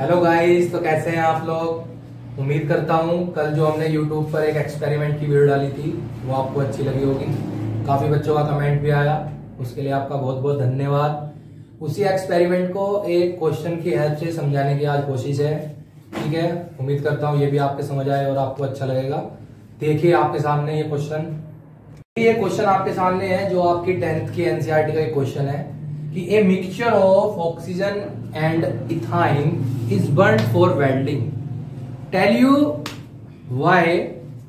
Hello guys, तो कैसे हैं आप लोग। उम्मीद करता हूँ कल जो हमने यूट्यूब पर एक एक्सपेरिमेंट की वीडियो डाली थी वो आपको अच्छी लगी होगी। काफी बच्चों का कमेंट भी आया, उसके लिए आपका बहुत बहुत धन्यवाद। उसी एक्सपेरिमेंट को एक क्वेश्चन की हेल्प से समझाने की आज कोशिश है। ठीक है, उम्मीद करता हूँ ये भी आपके समझ आए और आपको अच्छा लगेगा। देखिए आपके सामने ये क्वेश्चन आपके सामने है जो आपकी 10th की एनसीईआरटी का एक क्वेश्चन है कि a mixture of oxygen and ethyne is burnt for welding. Tell you why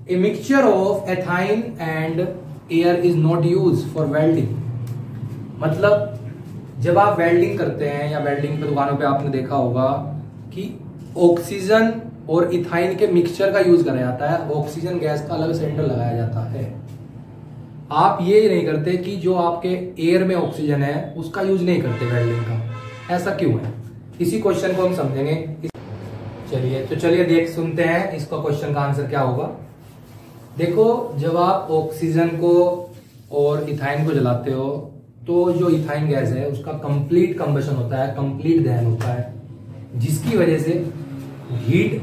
a mixture of ethane and air is not used for welding. मतलब जब आप वेल्डिंग करते हैं या वेल्डिंग पे दुकानों पे आपने देखा होगा कि ऑक्सीजन और इथाइन के मिक्सचर का यूज करा जाता है, ऑक्सीजन गैस का अलग सिलेंडर लगाया जाता है। आप ये नहीं करते कि जो आपके एयर में ऑक्सीजन है उसका यूज नहीं करते वेल्डिंग का। ऐसा क्यों है, इसी क्वेश्चन को हम समझेंगे। चलिए देख सुनते हैं इसका क्वेश्चन का आंसर क्या होगा। देखो, जब आप ऑक्सीजन को और इथाइन को जलाते हो तो जो इथाइन गैस है उसका कंप्लीट कंबशन होता है, कंप्लीट दहन होता है, जिसकी वजह से हीट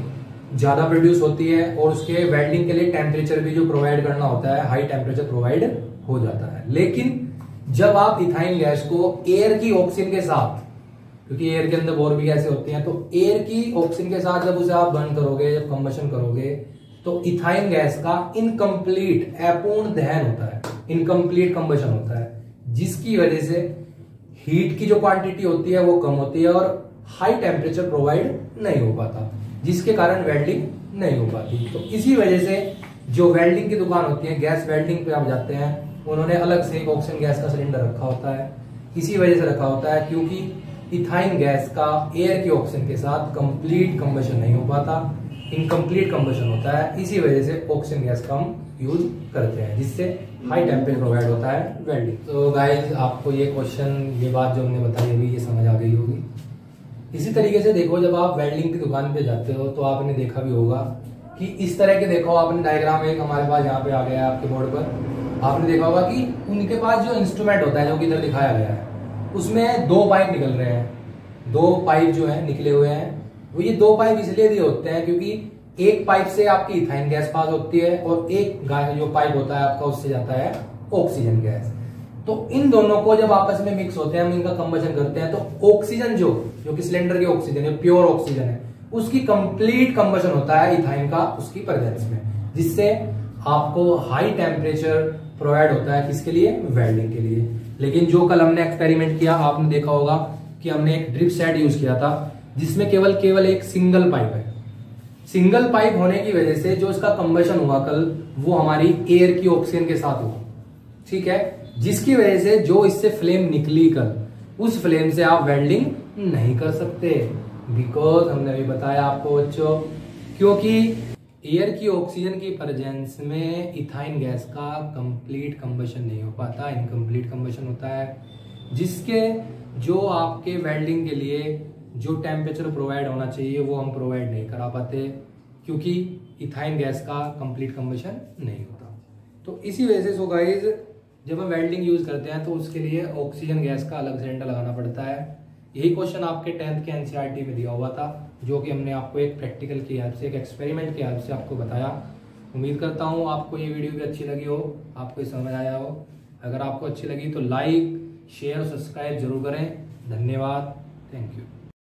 ज्यादा प्रोड्यूस होती है और उसके वेल्डिंग के लिए टेम्परेचर भी जो प्रोवाइड करना होता है, हाई टेम्परेचर प्रोवाइड हो जाता है। लेकिन जब आप इथाइन गैस को एयर की ऑक्सीजन के साथ, क्योंकि एयर के अंदर और भी गैसें होती हैं, तो एयर की ऑक्सीजन के साथ जब उसे आप बर्न करोगे, जब कंबशन करोगे, तो इथाइन गैस का इनकम्प्लीट अपूर्ण दहन होता है, इनकम्प्लीट कंबशन होता है, जिसकी वजह से हीट की जो क्वांटिटी होती है वो कम होती है और हाई टेम्परेचर प्रोवाइड नहीं हो पाता, जिसके कारण वेल्डिंग नहीं हो पाती। तो इसी वजह से जो वेल्डिंग की दुकान होती है, गैस वेल्डिंग पे आप जाते हैं, उन्होंने अलग से एक ऑक्सीजन गैस का सिलेंडर रखा होता है। इसी वजह से रखा होता है क्योंकि इथाइन गैस का एयर की ऑक्सीजन के साथ कंप्लीट कंबशन नहीं हो पाता, इनकम्प्लीट कंबशन होता है। इसी वजह से ऑक्सीजन गैस का हम यूज करते हैं, जिससे हाई टेम्परेचर प्रोवाइड होता है वेल्डिंग। तो गाइस, आपको ये क्वेश्चन, ये बात जो हमने बताई होगी, ये समझ आ गई होगी। इसी तरीके से देखो, जब आप वेल्डिंग की दुकान पे जाते हो तो आपने देखा भी होगा कि इस तरह के, देखो आपने डायग्राम एक हमारे पास यहाँ पे आ गया है आपके बोर्ड पर। आपने देखा होगा कि उनके पास जो इंस्ट्रूमेंट होता है जो कि इधर दिखाया गया है, उसमें दो पाइप निकल रहे हैं। दो पाइप जो है निकले हुए हैं, वो ये दो पाइप इसलिए दिए होते हैं क्योंकि एक पाइप से आपकी इथाइन गैस पास होती है और एक जो पाइप होता है आपका, उससे जाता है ऑक्सीजन गैस। तो इन दोनों को जब आपस में मिक्स होते हैं, हम इनका कंबशन करते हैं, तो ऑक्सीजन जो कि सिलेंडर की ऑक्सीजन है, प्योर ऑक्सीजन है, उसकी कंप्लीट कंबशन होता है इथाइन का उसकी प्रेजेंस में, जिससे आपको हाई टेम्परेचर प्रोवाइड होता है। किसके लिए? वेल्डिंग के लिए। लेकिन जो कल हमने एक्सपेरिमेंट किया, आपने देखा होगा कि हमने एक ड्रिप सेट यूज किया था जिसमें केवल एक सिंगल पाइप है। सिंगल पाइप होने की वजह से जो इसका कंबशन हुआ कल, वो हमारी एयर की ऑक्सीजन के साथ हुआ। ठीक है, जिसकी वजह से जो इससे फ्लेम निकली कल, उस फ्लेम से आप वेल्डिंग नहीं कर सकते। बिकॉज हमने अभी बताया आपको बच्चों, क्योंकि एयर की ऑक्सीजन की प्रेजेंस में इथाइन गैस का कंप्लीट कंबशन नहीं हो पाता, इनकम्प्लीट कंबशन होता है, जिसके जो आपके वेल्डिंग के लिए जो टेम्परेचर प्रोवाइड होना चाहिए वो हम प्रोवाइड नहीं करा पाते, क्योंकि इथाइन गैस का कंप्लीट कंबशन नहीं होता। तो इसी वजह से सो गाइस, जब हम वेल्डिंग यूज करते हैं तो उसके लिए ऑक्सीजन गैस का अलग सिलेंडर लगाना पड़ता है। यही क्वेश्चन आपके 10th के एनसीईआरटी में दिया हुआ था, जो कि हमने आपको एक प्रैक्टिकल की हेल्प से, एक एक्सपेरिमेंट की हेल्प से आपको बताया। उम्मीद करता हूँ आपको ये वीडियो भी अच्छी लगी हो, आपको ये समझ आया हो। अगर आपको अच्छी लगी तो लाइक, शेयर और सब्सक्राइब जरूर करें। धन्यवाद, थैंक यू।